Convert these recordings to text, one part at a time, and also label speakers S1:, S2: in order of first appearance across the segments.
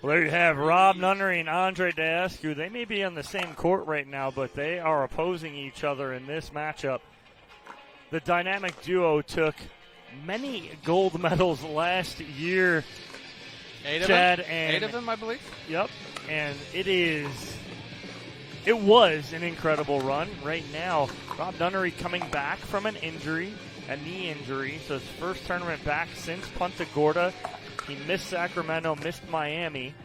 S1: Well, there you have Rob Nunnery and Andre Daescu. They may be on the same court right now, but they are opposing each other in this matchup. The dynamic duo took many gold medals last year.
S2: Eight of them, I believe.
S1: Yep, and it was an incredible run. Right now, Rob Nunnery coming back from an injury, a knee injury, so his first tournament back since Punta Gorda. He missed Sacramento, missed Miami,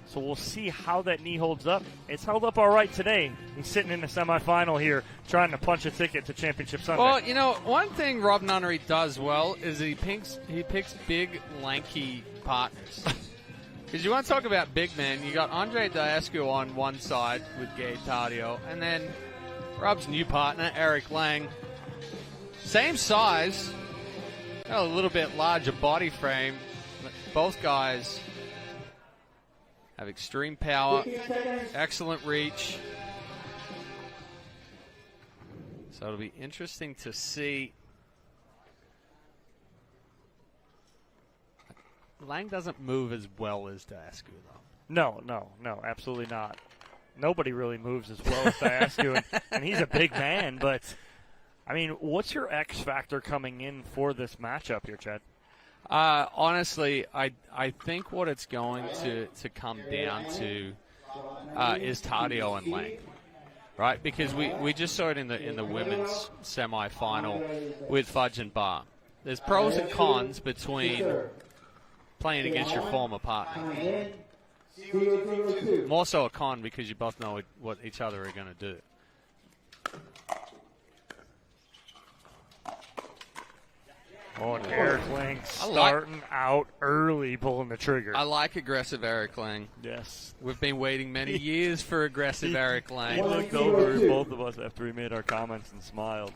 S1: so we'll see how that knee holds up. It's held up all right today. He's sitting in the semifinal here, trying to punch a ticket to Championship Sunday.
S2: Well, you know, one thing Rob Nunnery does well is he picks big, lanky partners. Because you want to talk about big men, you got Andre Daescu on one side with Gabe Tardio, and then Rob's new partner, Eric Lange. Same size, a little bit larger body frame. Both guys have extreme power, excellent reach. So it'll be interesting to see. Lange doesn't move as well as Daescu, though.
S1: No, absolutely not. Nobody really moves as well as Daescu, and he's a big man. But, I mean, what's your X factor coming in for this matchup here, Chad?
S2: Honestly, I think what it's going to come down to is Tardio and Lange, right? Because we just saw it in the women's semifinal with Fudge and Bar. There's pros and cons between playing against your former partner. More so a con because you both know what each other are going to do.
S1: Oh, and Eric Lange starting out early, pulling the trigger.
S2: I like aggressive Eric Lange.
S1: Yes.
S2: We've been waiting many years for aggressive Eric Lange.
S1: He looked over at both of us after we made our comments and smiled.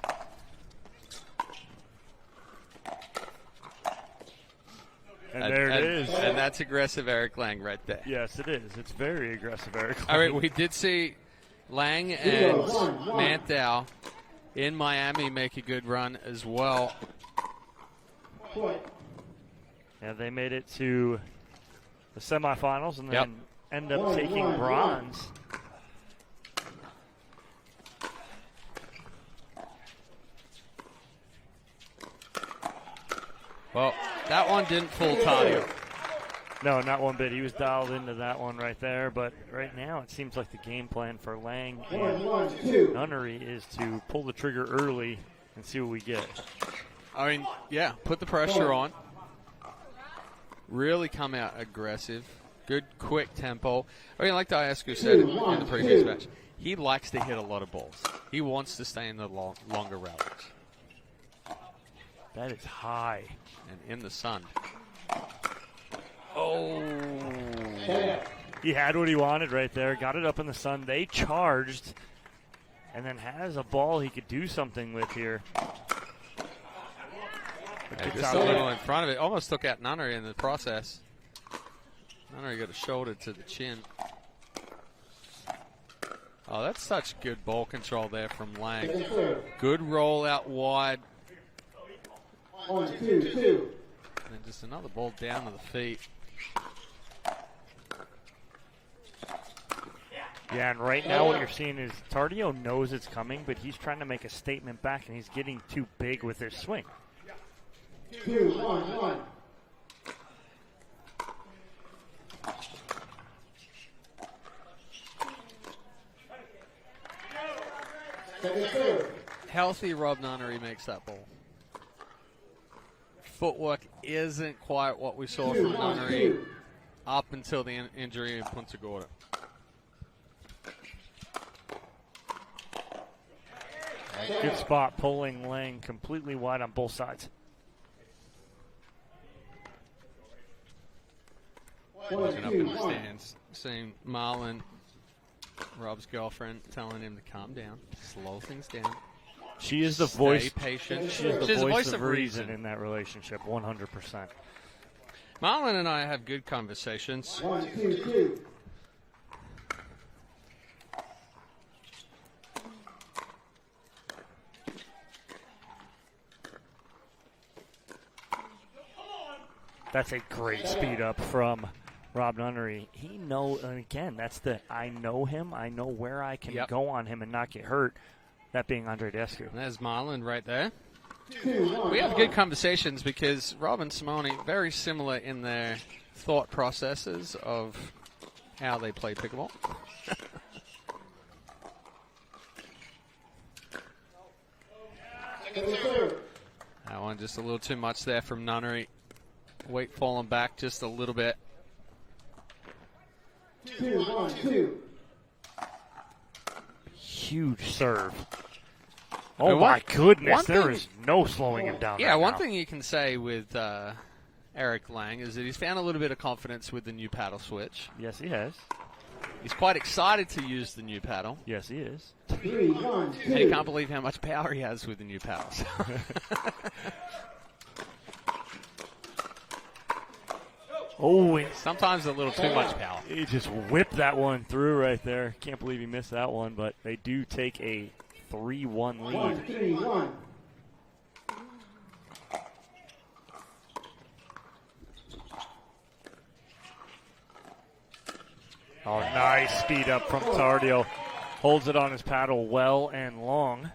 S1: And there it is.
S2: And that's aggressive Eric Lange right there.
S1: Yes, it is. It's very aggressive Eric Lange.
S2: All right, we did see Lange and Manthau in Miami make a good run as well.
S1: Yeah, they made it to the semifinals and then end up taking bronze.
S2: Well, that one didn't fool Tardio.
S1: No, not one bit. He was dialed into that one right there. But right now it seems like the game plan for Lange and Nunnery is to pull the trigger early and see what we get.
S2: I mean, yeah, put the pressure on. Really come out aggressive. Good, quick tempo. I mean, like Daescu said in the previous match, he likes to hit a lot of balls. He wants to stay in the longer rallies.
S1: That is high.
S2: And in the sun. Oh.
S1: He had what he wanted right there. Got it up in the sun. They charged. And then has a ball he could do something with here.
S2: Just a little in front of it. Almost took out Nunnery in the process. Nunnery got a shoulder to the chin. Oh, that's such good ball control there from Lange. Good roll out wide.
S3: 1, 2, 2.
S2: And then just another ball down to the feet.
S1: Yeah, and right now what you're seeing is Tardio knows it's coming, but he's trying to make a statement back, and he's getting too big with his swing.
S3: 2, 1, 1.
S2: Healthy Rob Nunnery makes that ball. Footwork isn't quite what we saw from Nunnery up until the injury in Punta Gorda.
S1: Good spot, pulling Lange completely wide on both sides.
S2: Looking up in the stands, seeing Marlon, Rob's girlfriend, telling him to calm down, slow things down.
S1: She is the voice.
S2: Stay patient.
S1: She is the voice of reason in that relationship, 100%.
S2: Marlon and I have good conversations.
S3: 1, 2, 2.
S1: That's a great speed up from Rob Nunnery, and again, that's I know him. I know where I can go on him and not get hurt. That being Andre Daescu.
S2: There's Marlon right there. We have good conversations because Rob and Simone, very similar in their thought processes of how they play pickleball. That one just a little too much there from Nunnery. Weight falling back just a little bit.
S3: 2-1-2.
S1: Huge serve. Oh, my goodness. There is no slowing him down.
S2: Yeah,
S1: right
S2: one
S1: now.
S2: thing you can say with Eric Lange is that he's found a little bit of confidence with the new paddle switch.
S1: Yes, he has.
S2: He's quite excited to use the new paddle.
S1: Yes, he is.
S3: 3-1-2.
S2: And he can't believe how much power he has with the new paddles.
S1: Oh,
S2: Sometimes a little too much power.
S1: he just whipped that one through right there. Can't believe he missed that one, but they do take a 3-1 lead.
S3: 1-3-1.
S1: Oh, nice speed up from Tardio. Holds it on his paddle well and long.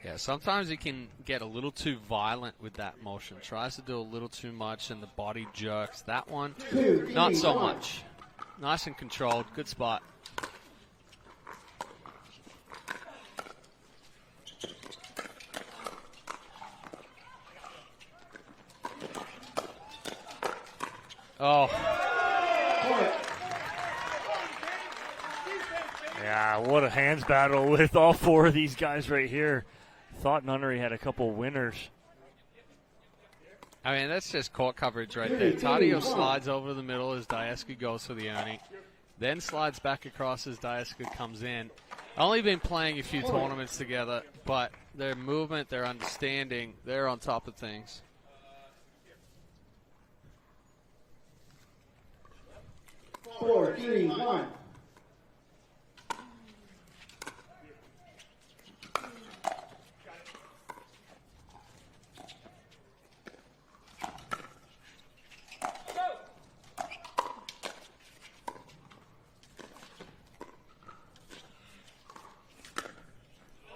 S2: Yeah, sometimes he can get a little too violent with that motion. Tries to do a little too much and the body jerks. That one, not so much. Nice and controlled. Good spot. Oh.
S1: Yeah, what a hands battle with all four of these guys right here. Thought Nunnery had a couple winners.
S2: I mean, that's just court coverage right there. Tardio slides over the middle as Daescu goes for the Ernie. Then slides back across as Daescu comes in. Only been playing a few tournaments together, but their movement, their understanding, they're on top of things.
S3: Four, three, one.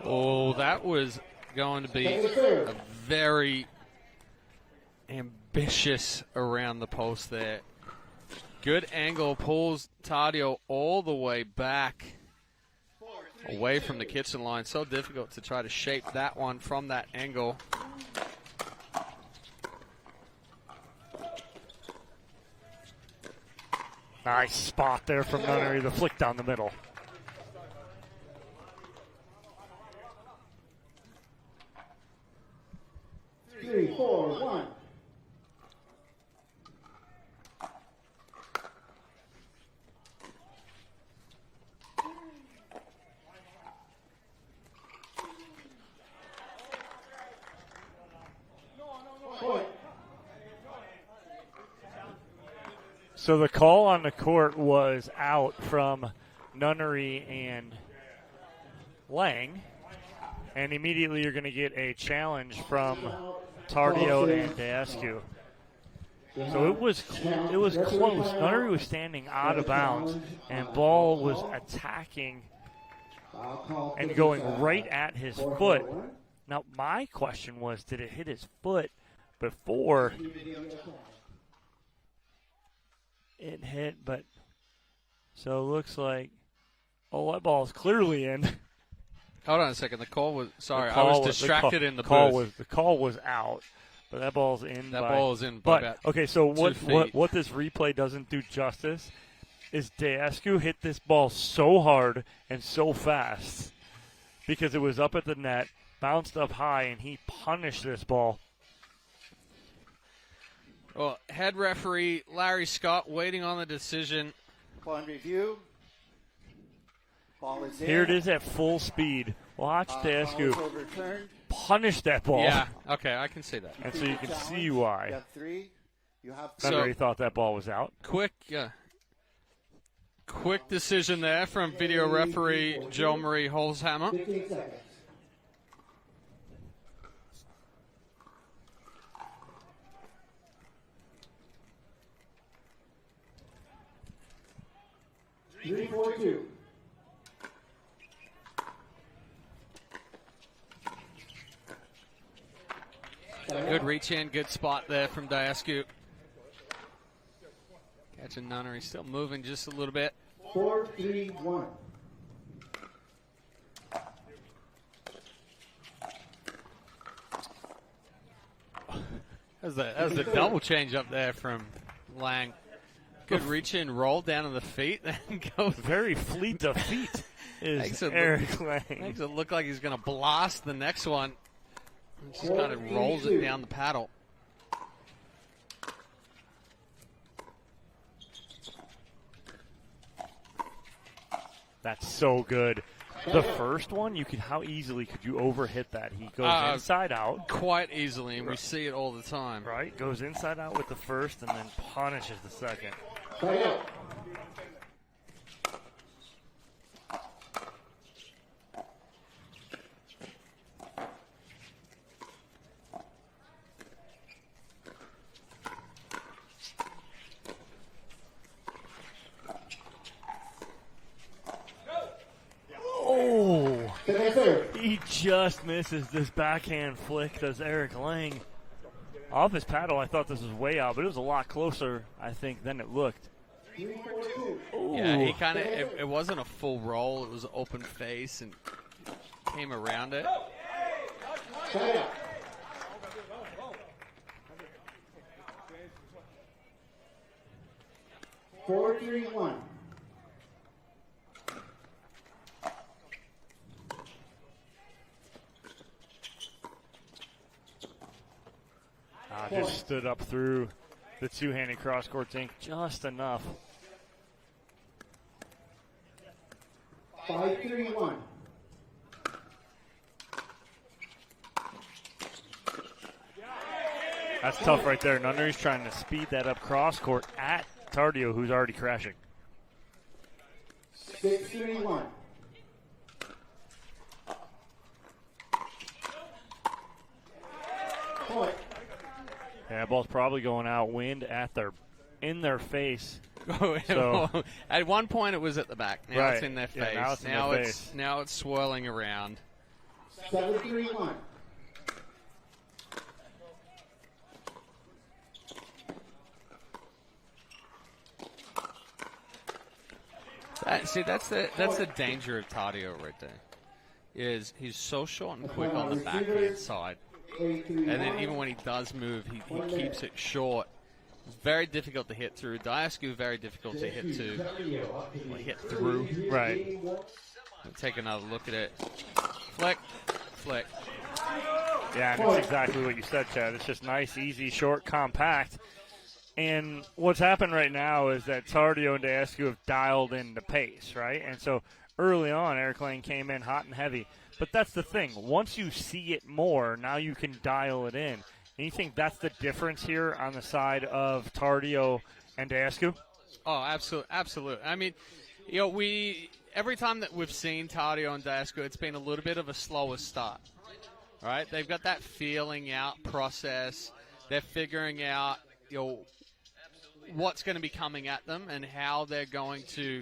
S2: Oh, that was going to be a very ambitious around the post there. Good angle, pulls Tardio all the way back away from the kitchen line. So difficult to try to shape that one from that angle.
S1: Nice spot there from Nunnery, the flick down the middle.
S3: Three, four, one.
S1: So the call on the court was out from Nunnery and Lange. And immediately you're going to get a challenge from Tardio and Daescu. So it was close. Nunnery was standing out of bounds, and ball was attacking and going right at his foot. Now, my question was, did it hit his foot before it hit? But so it looks like, oh, that ball is clearly in.
S2: Hold on a second. The call was, sorry, I was distracted in the booth.
S1: The call was out, but that ball's in.
S2: That ball is in by about
S1: okay, so
S2: 2 feet.
S1: what this replay doesn't do justice is Daescu hit this ball so hard and so fast because it was up at the net, bounced up high, and he punished this ball.
S2: Well, head referee Larry Scott waiting on the decision.
S4: Upon review, ball is in.
S1: Here it is at full speed. Watch
S4: Ball
S1: Daescu
S4: is overturned.
S1: punish that ball.
S2: Yeah, okay, I can see that.
S1: And so you can see
S4: You
S1: why
S4: have three. You have
S1: Nunnery thought that ball was out.
S2: Quick decision there from video referee Joe Marie Holzhammer.
S3: 15 seconds. 3-4-2.
S2: Good reach in, good spot there from Daescu. Catching Nunnery, still moving just a little bit.
S3: 4-3-1.
S2: That was the double change up there from Lange. Good reach in, roll down on the feet, then goes.
S1: Very fleet of feet is
S2: Makes it
S1: Eric Lange.
S2: Makes it look like he's going to blast the next one. Just kind of rolls it down the paddle.
S1: That's so good. The first one, how easily could you overhit that? He goes inside out.
S2: Quite easily, and we see it all the time.
S1: Right, goes inside out with the first and then punishes the second. Oh, he just misses this backhand flick, does Eric Lange. Off his paddle, I thought this was way out, but it was a lot closer, I think, than it looked. Ooh.
S2: Yeah, he kind of, it wasn't a full roll, it was an open face and came around it.
S3: 4-3-1.
S1: Just stood up through the two-handed cross-court dink just enough.
S3: 5-3-1.
S1: That's tough right there. Nunnery's trying to speed that up cross-court at Tardio, who's already crashing.
S3: 6-3-1. Point.
S1: Yeah, ball's probably going out. Wind in their face. So,
S2: at one point it was at the back. Now
S1: right.
S2: it's in their face.
S1: Yeah, now it's in their face.
S2: Now it's swirling around.
S3: 7-3-1.
S2: That's the danger of Tardio right there. Is he's so short and quick on the backhand side. And then even when he does move, he keeps it short. It's very difficult to hit through. Daescu, very difficult to hit through.
S1: Right.
S2: Take another look at it. Flick.
S1: Yeah, and it's exactly what you said, Chad. It's just nice, easy, short, compact. And what's happened right now is that Tardio and Daescu have dialed in the pace, right? And so early on, Eric Lange came in hot and heavy. But that's the thing. Once you see it more, now you can dial it in. And you think that's the difference here on the side of Tardio and Daescu?
S2: Oh, absolutely. I mean, every time that we've seen Tardio and Daescu, it's been a little bit of a slower start, right? They've got that feeling out process. They're figuring out, what's going to be coming at them and how they're going to,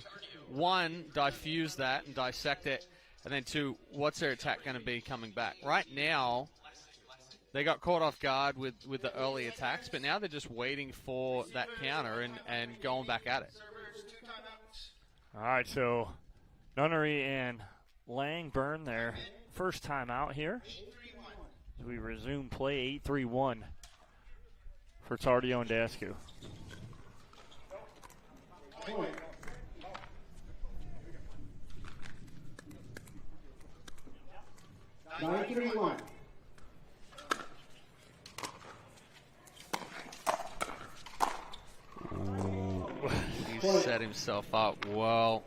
S2: one, diffuse that and dissect it, and then two, what's their attack going to be coming back? Right now, they got caught off guard with the early attacks, but now they're just waiting for that counter and going back at it.
S1: All right, so Nunnery and Lange burn their first time out here. As we resume play 8-3-1 for Tardio and Daescu.
S3: Point. 9-3-1.
S2: He set himself up well.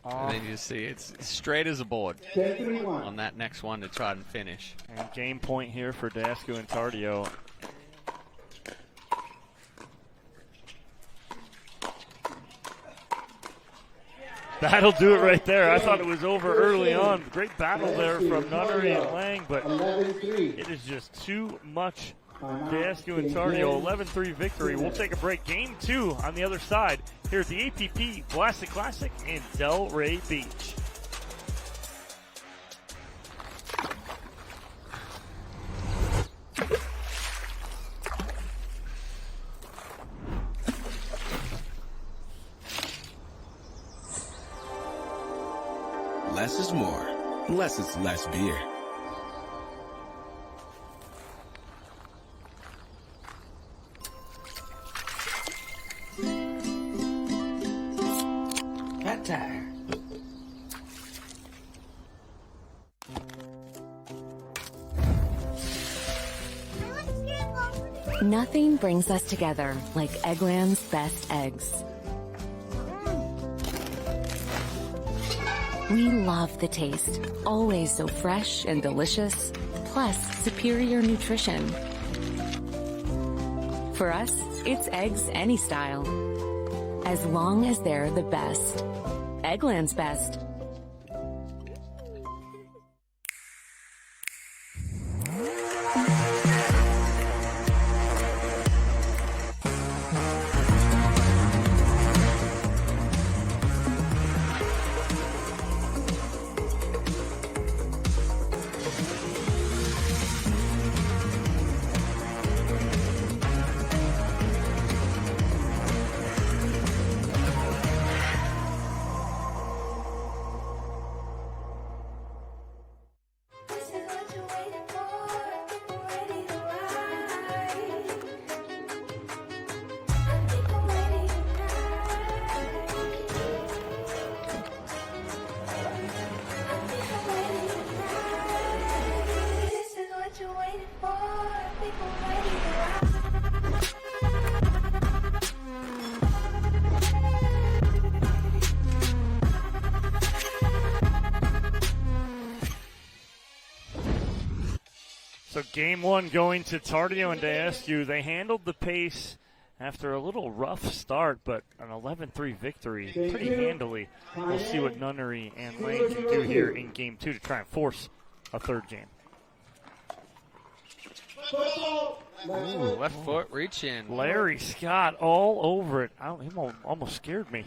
S2: And then you see it's straight as a board
S3: 10-3-1.
S2: on that next one to try and finish.
S1: And game point here for Daescu and Tardio. That'll do it right there. I thought it was over early on. Great battle there from Nunnery and Lange, but
S3: 11-3.
S1: it is just too much. Daescu and Tardio, 11-3 victory. We'll take a break. Game 2 on the other side. here at the APP Vlasic Classic in Delray Beach.
S5: Less is more. Less is less beer.
S6: Flat tire.
S7: Nothing brings us together like Eggland's best eggs. We love the taste, always so fresh and delicious, plus superior nutrition. For us, it's eggs any style, as long as they're the best. Eggland's best.
S1: So game one going to Tardio and Daescu. They handled the pace after a little rough start, but an 11-3 victory pretty handily. We'll see what Nunnery and Lange can do here in game two to try and force a third game.
S2: Ooh, left foot reach in.
S1: Larry Scott all over it. He almost scared me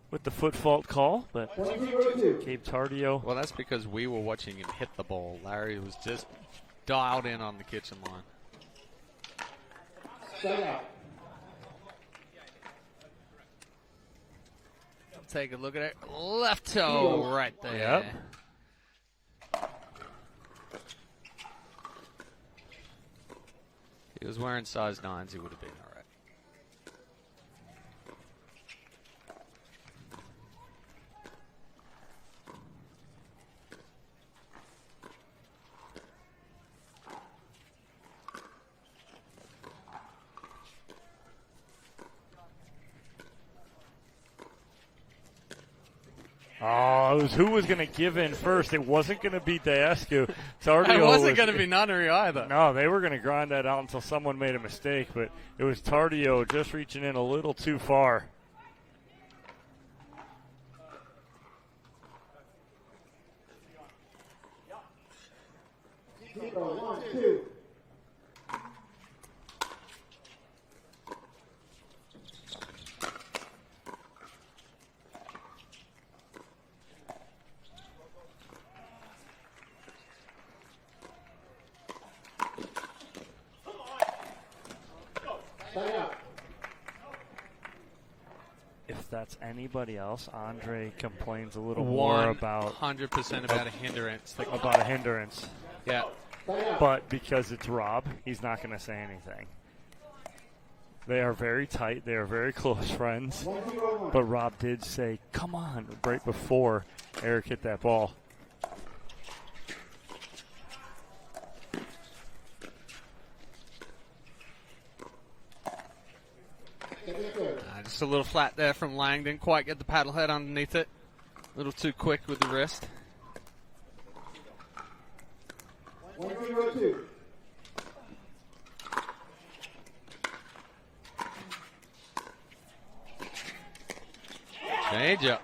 S1: with the foot fault call, but Gabe Tardio.
S2: Well, that's because we were watching him hit the ball. Larry was just dialed in on the kitchen line. Take a look at it. Left toe right there.
S1: Yep.
S2: If he was wearing size 9s, he would have been all right.
S1: Oh, it was who was going to give in first. It wasn't going to be Daescu. Tardio
S2: It wasn't going to be Nunnery either.
S1: No, they were going to grind that out until someone made a mistake, but it was Tardio just reaching in a little too far.
S3: One, two.
S1: If that's anybody else, Andre complains a little more about
S2: 100% about a hindrance.
S1: about a hindrance.
S2: Yeah.
S1: But because it's Rob, he's not going to say anything. They are very tight. They are very close friends. But Rob did say, come on, right before Eric hit that ball.
S2: Just a little flat there from Lange. Didn't quite get the paddle head underneath it. A little too quick with the wrist.
S3: 1-0-2.
S2: Change up.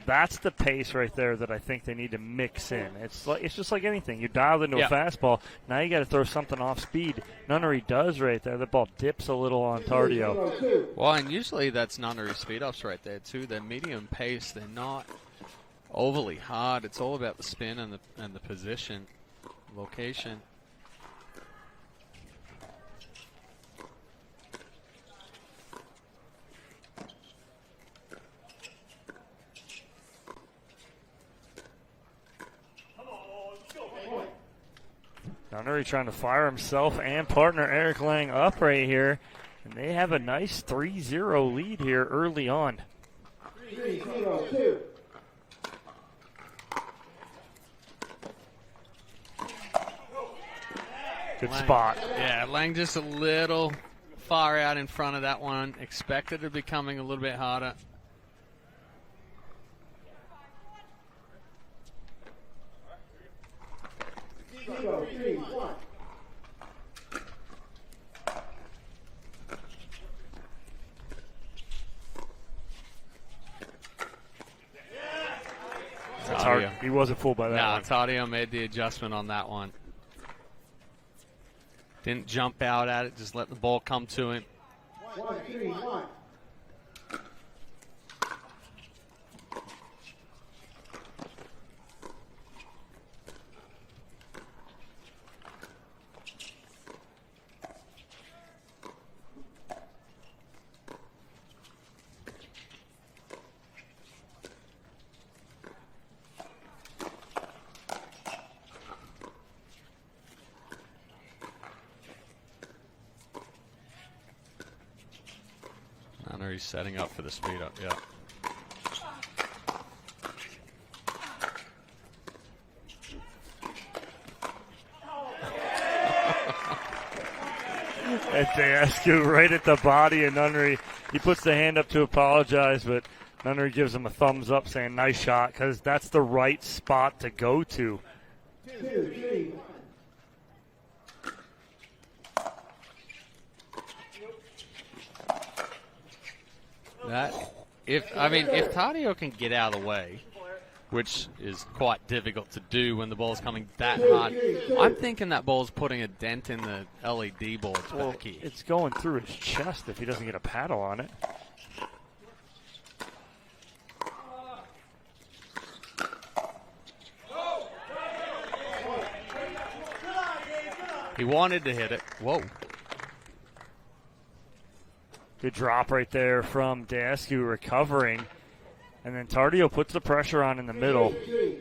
S1: That's the pace right there that I think they need to mix in. It's just like anything. You dialed into a fastball. Now you got to throw something off speed. Nunnery does right there. The ball dips a little on Tardio.
S2: Well, and usually that's Nunnery speed-offs right there, too. They're medium pace. They're not overly hard. It's all about the spin and the position, location.
S1: Nunnery trying to fire himself and partner Eric Lange up right here. And they have a nice 3-0 lead here early on.
S3: 3-0-2.
S1: Good
S2: Lange.
S1: spot.
S2: Yeah, Lange just a little far out in front of that one. Expected to be coming a little bit harder.
S1: That's hard. He wasn't fooled by that
S2: No,
S1: one.
S2: Tardio made the adjustment on that one. Didn't jump out at it, just let the ball come to him.
S3: 1-3-1.
S2: Nunnery's setting up for the speed up, yeah.
S1: And Daescu right at the body of Nunnery. He puts the hand up to apologize, but Nunnery gives him a thumbs up saying nice shot because that's the right spot to go to.
S3: 2-3.
S2: If Tardio can get out of the way, which is quite difficult to do when the ball's coming that hard, I'm thinking that ball's putting a dent in the LED boards back here.
S1: It's going through his chest if he doesn't get a paddle on it.
S2: He wanted to hit it. Whoa.
S1: Good drop right there from Daescu recovering. And then Tardio puts the pressure on in the middle.
S3: 3-3.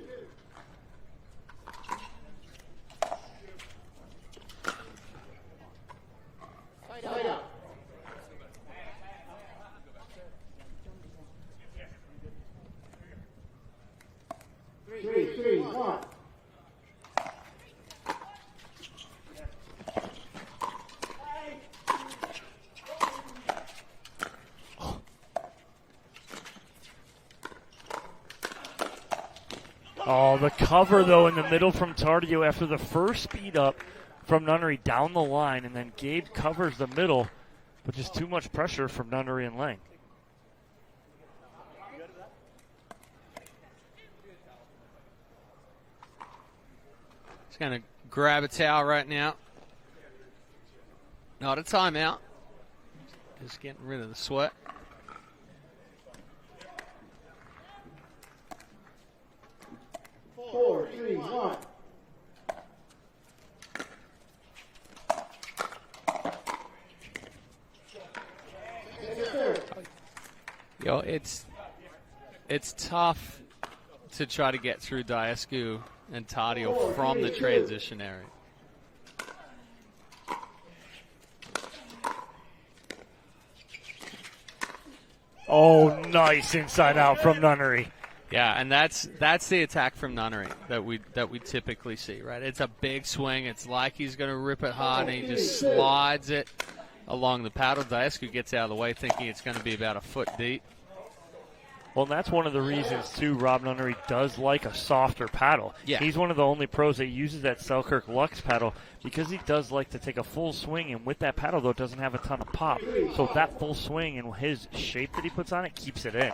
S3: Side up. Three, 1.
S1: Oh, the cover, though, in the middle from Tardio after the first speed up from Nunnery down the line, and then Gabe covers the middle, but just too much pressure from Nunnery and Lange.
S2: He's going to grab a towel right now. Not a timeout. Just getting rid of the sweat.
S3: Four, 3, 1.
S2: It's tough to try to get through Daescu and Tardio from the transition area.
S1: Oh, nice inside out from Nunnery.
S2: Yeah, and that's the attack from Nunnery that we typically see, right? It's a big swing. It's like he's going to rip it hard, and he just slides it along the paddle. Daescu gets out of the way thinking it's going to be about a foot deep.
S1: Well, that's one of the reasons, too, Rob Nunnery does like a softer paddle.
S2: Yeah.
S1: He's one of the only pros that uses that Selkirk Lux paddle because he does like to take a full swing, and with that paddle, though, it doesn't have a ton of pop. So that full swing and his shape that he puts on it keeps it in.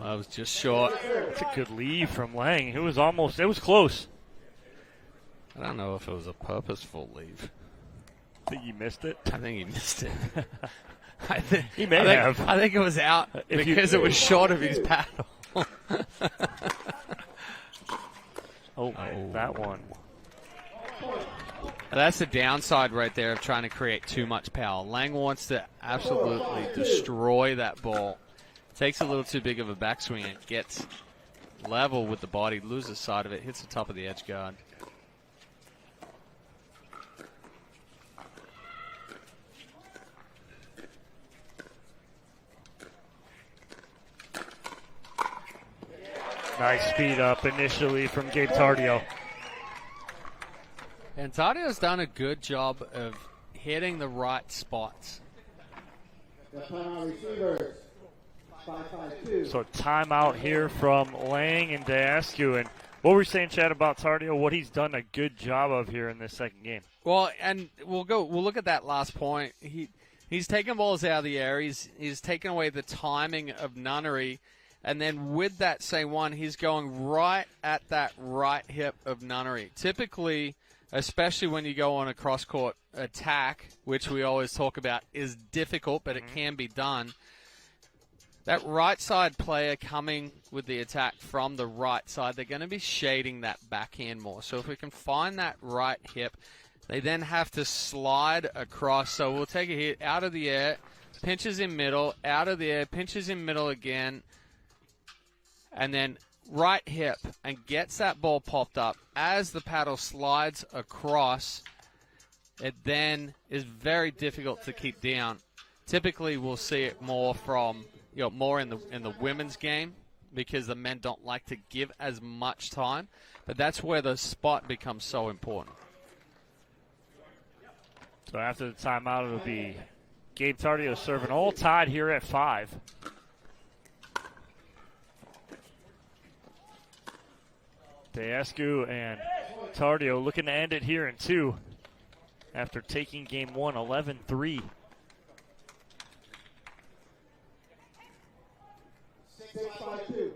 S2: That was just short.
S1: That's a good leave from Lange. It was close.
S2: I don't know if it was a purposeful leave.
S1: Think he missed it?
S2: I think he missed it.
S1: He may have.
S2: I think it was out because it was short of his paddle.
S1: That one.
S2: That's the downside right there of trying to create too much power. Lange wants to absolutely destroy that ball. Takes a little too big of a backswing and gets level with the body, loses sight of it, hits the top of the edge guard.
S1: Nice speed up initially from Gabe Tardio.
S2: And Tardio's done a good job of hitting the right spots.
S3: The timeout receivers. 5-5-2.
S1: So timeout here from Lange and Daescu. And what were you saying, Chad, about Tardio? What he's done a good job of here in this second game.
S2: Well, and we'll look at that last point. He's taken balls out of the air. He's taken away the timing of Nunnery. And then with that same one, he's going right at that right hip of Nunnery. Typically, especially when you go on a cross-court attack, which we always talk about is difficult, but it can be done. That right side player coming with the attack from the right side, they're going to be shading that backhand more. So if we can find that right hip, they then have to slide across. So we'll take a hit out of the air, pinches in middle, out of the air, pinches in middle again, and then right hip and gets that ball popped up. As the paddle slides across, it then is very difficult to keep down. Typically, we'll see it more from, more in the women's game because the men don't like to give as much time. But that's where the spot becomes so important.
S1: So after the timeout, it'll be Gabe Tardio serving, all tied here at 5. Daescu and Tardio looking to end it here in 2 after taking game 1 11-3.
S3: 6-5-2.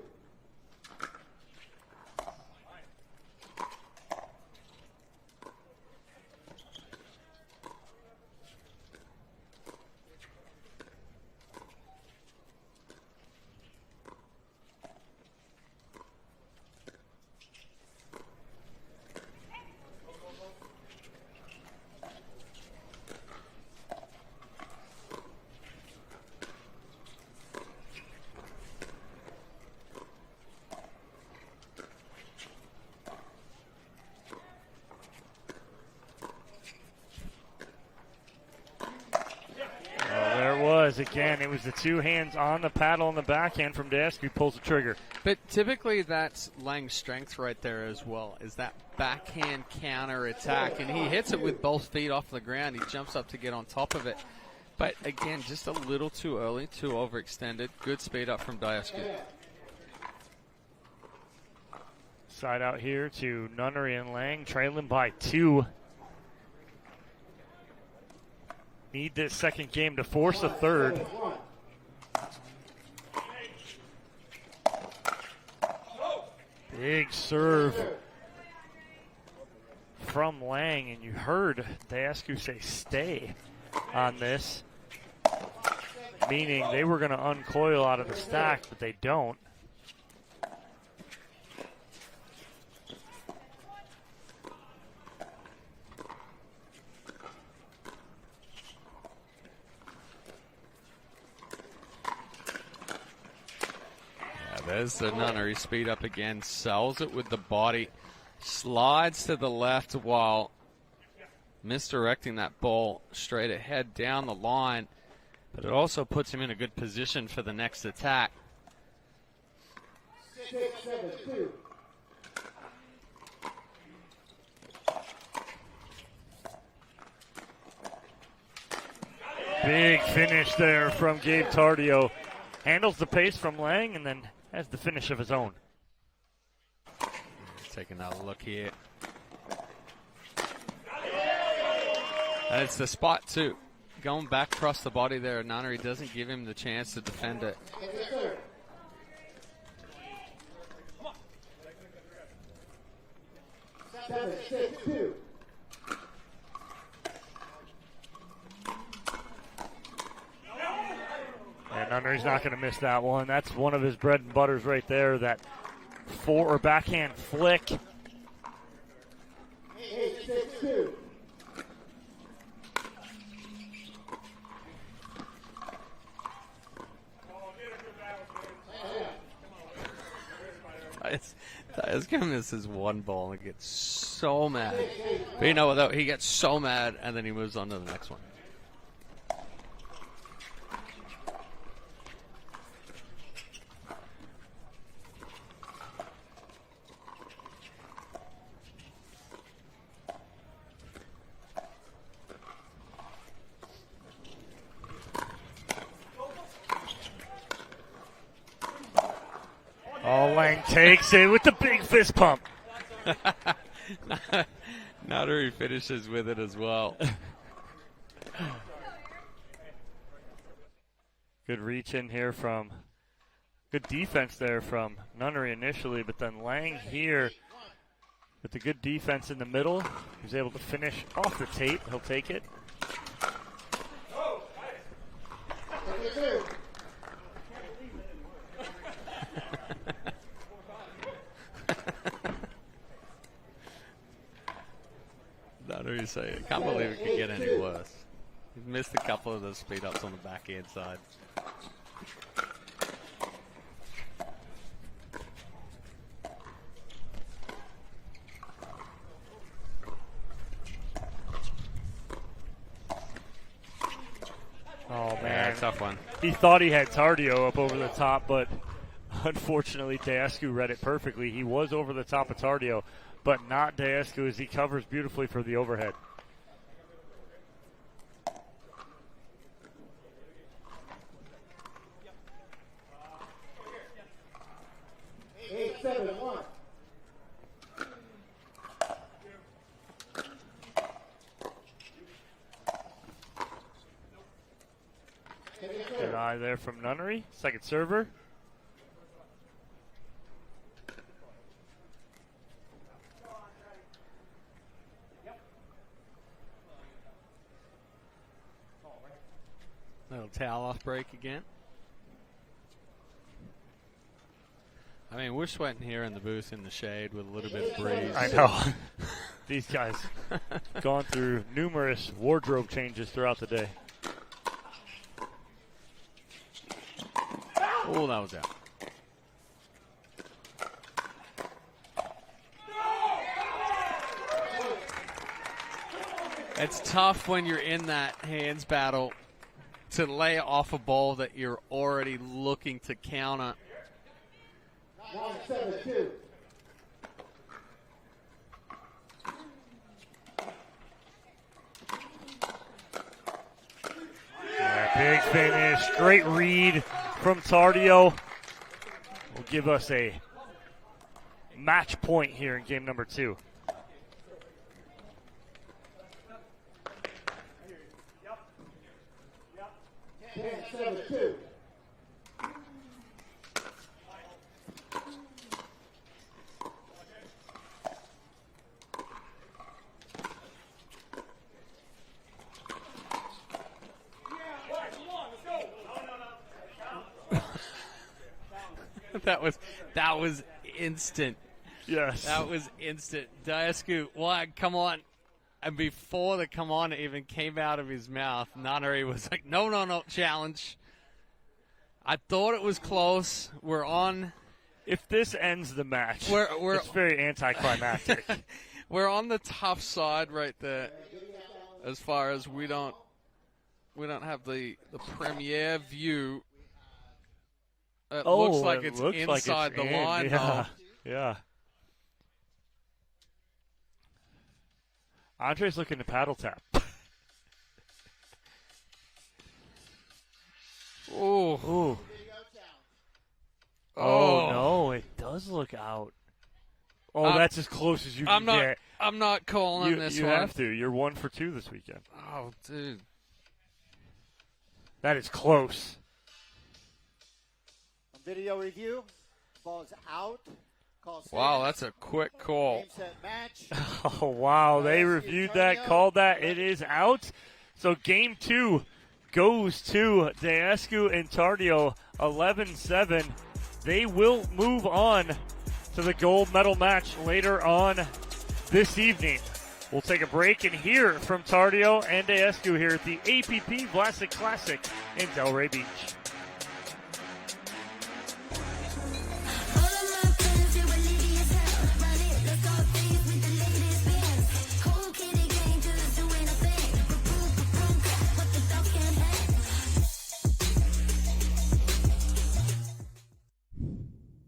S1: Again, it was the 2 hands on the paddle on the backhand from Daescu, pulls the trigger.
S2: But typically that's Lange's strength right there as well, is that backhand counter attack. And he hits it with both feet off the ground. He jumps up to get on top of it. But again, just a little too early, too overextended. Good speed up from Daescu.
S1: Side out here to Nunnery and Lange, trailing by 2. Need this second game to force a third. Big serve from Lange, and you heard Daescu say stay on this, meaning they were going to uncoil out of the stack, but they don't.
S2: There's the Nunnery speed up again, sells it with the body, slides to the left while misdirecting that ball straight ahead down the line, but it also puts him in a good position for the next attack.
S3: 6-7-2.
S1: Big finish there from Gabe Tardio. Handles the pace from Lange and then has the finish of his own.
S2: Take another look here. That's the spot too. Going back across the body there, Nunnery doesn't give him the chance to defend it.
S3: 6-2.
S1: And Nunnery's not going to miss that one. That's one of his bread and butters right there, that or backhand flick.
S3: 8-6-2.
S2: Daescu misses one ball and gets so mad. But you know what, though? He gets so mad and then he moves on to the next one.
S1: Oh, Lange takes it with the big fist pump.
S2: Nunnery finishes with it as well.
S1: Good reach in here from, good defense there from Nunnery initially, but then Lange here with the good defense in the middle. He's able to finish off the tape. He'll take it.
S2: Nunnery say, I can't believe it could get any worse. He's missed a couple of those speed ups on the backhand side.
S1: Oh, man.
S2: Yeah, tough one.
S1: He thought he had Tardio up over the top, but unfortunately Daescu read it perfectly. He was over the top of Tardio, but not Daescu as he covers beautifully for the overhead.
S3: Eight, 7-1.
S1: Good eye there from Nunnery. Second server.
S2: Little towel off break again. I mean, we're sweating here in the booth in the shade with a little bit of breeze.
S1: I know. These guys gone through numerous wardrobe changes throughout the day.
S2: Oh, that was out. It's tough when you're in that hands battle to lay off a ball that you're already looking to counter.
S3: 9-7-2.
S1: Yeah, big finish. Great read from Tardio. Will give us a match point here in game number 2.
S3: Ten, 7-2.
S2: That was instant.
S1: Yes.
S2: That was instant. Daescu, what? Come on. And before the come on even came out of his mouth, Nunnery was like, no, challenge. I thought it was close. We're on.
S1: If this ends the match,
S2: We're
S1: it's very anticlimactic.
S2: We're on the tough side right there. As far as we don't have the premier view. It looks like it's inside the line.
S1: Yeah. Yeah. Andre's looking to paddle tap.
S2: Ooh.
S1: Oh, no, it does look out. Oh, that's as close as you can get.
S2: I'm not calling this
S1: you
S2: one.
S1: have to. You're 1 for 2 this weekend.
S2: Oh, dude.
S1: That is close.
S4: Video review. Ball's out. Call set.
S2: Wow, that's a quick call.
S4: Game, set, match.
S1: Oh, wow. They reviewed that, called that. It is out. So game 2 goes to Daescu and Tardio, 11-7. They will move on to the gold medal match later on this evening. We'll take a break and hear from Tardio and Daescu here at the APP Vlasic Classic in Delray Beach.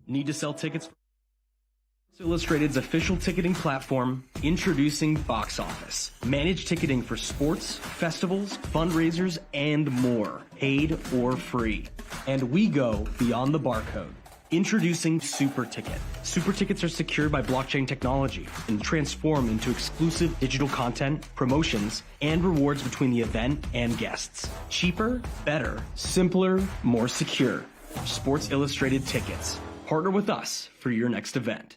S6: Need to sell tickets? Sports Illustrated's official ticketing platform, introducing Box Office. Manage ticketing for sports, festivals, fundraisers, and more, paid or free. And we go beyond the barcode. Introducing Super Ticket. Super Tickets are secured by blockchain technology and transform into exclusive digital content, promotions, and rewards between the event and guests. Cheaper, better, simpler, more secure. Sports Illustrated Tickets. Partner with us for your next event.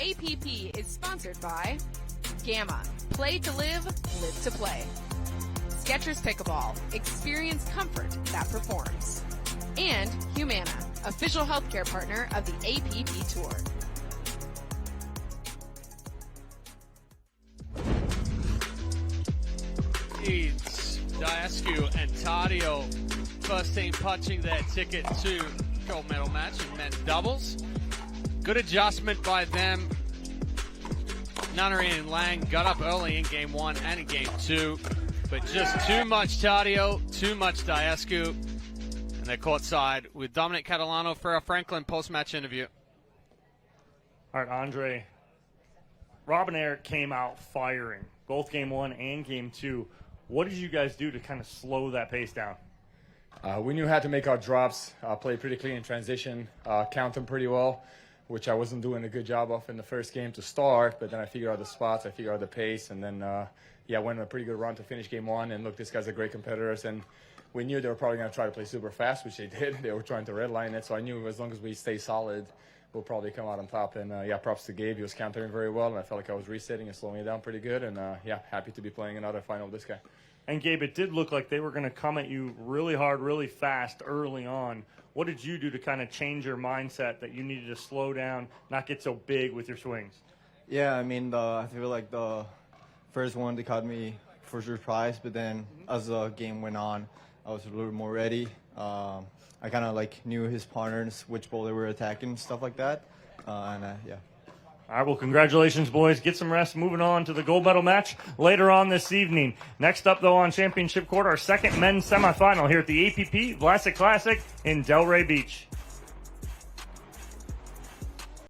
S8: APP is sponsored by Gamma. Play to live, live to play. Skechers Pickleball. Experience comfort that performs. And Humana, official healthcare partner of the APP Tour.
S2: It's Daescu and Tardio, first team punching their ticket to gold medal match in men's doubles. Good adjustment by them. Nunnery and Lange got up early in game 1 and in game 2, but just too much Tardio, too much Daescu, and they're courtside with Dominic Catalano for our Franklin post-match interview.
S1: All right, Andre. Rob and Eric came out firing, both game 1 and game 2. What did you guys do to kind of slow that pace down?
S9: We knew how to make our drops, play pretty clean in transition, count them pretty well, which I wasn't doing a good job of in the first game to start, but then I figured out the spots, I figured out the pace, and then, went on a pretty good run to finish game 1. And look, these guys are great competitors, and we knew they were probably going to try to play super fast, which they did. They were trying to redline it, so I knew as long as we stay solid, we'll probably come out on top. And, props to Gabe. He was countering very well, and I felt like I was resetting and slowing it down pretty good. And, happy to be playing another final with this guy.
S1: And, Gabe, it did look like they were going to come at you really hard, really fast early on. What did you do to kind of change your mindset that you needed to slow down, not get so big with your swings?
S10: Yeah, I mean, I feel like the first one, they caught me for surprise, but then as the game went on, I was a little more ready. I kind of knew his partners, which ball they were attacking, stuff like that. All
S1: right, well, congratulations, boys. Get some rest. Moving on to the gold medal match later on this evening. Next up, though, on Championship Court, our second men's semifinal here at the APP Vlasic Classic in Delray Beach.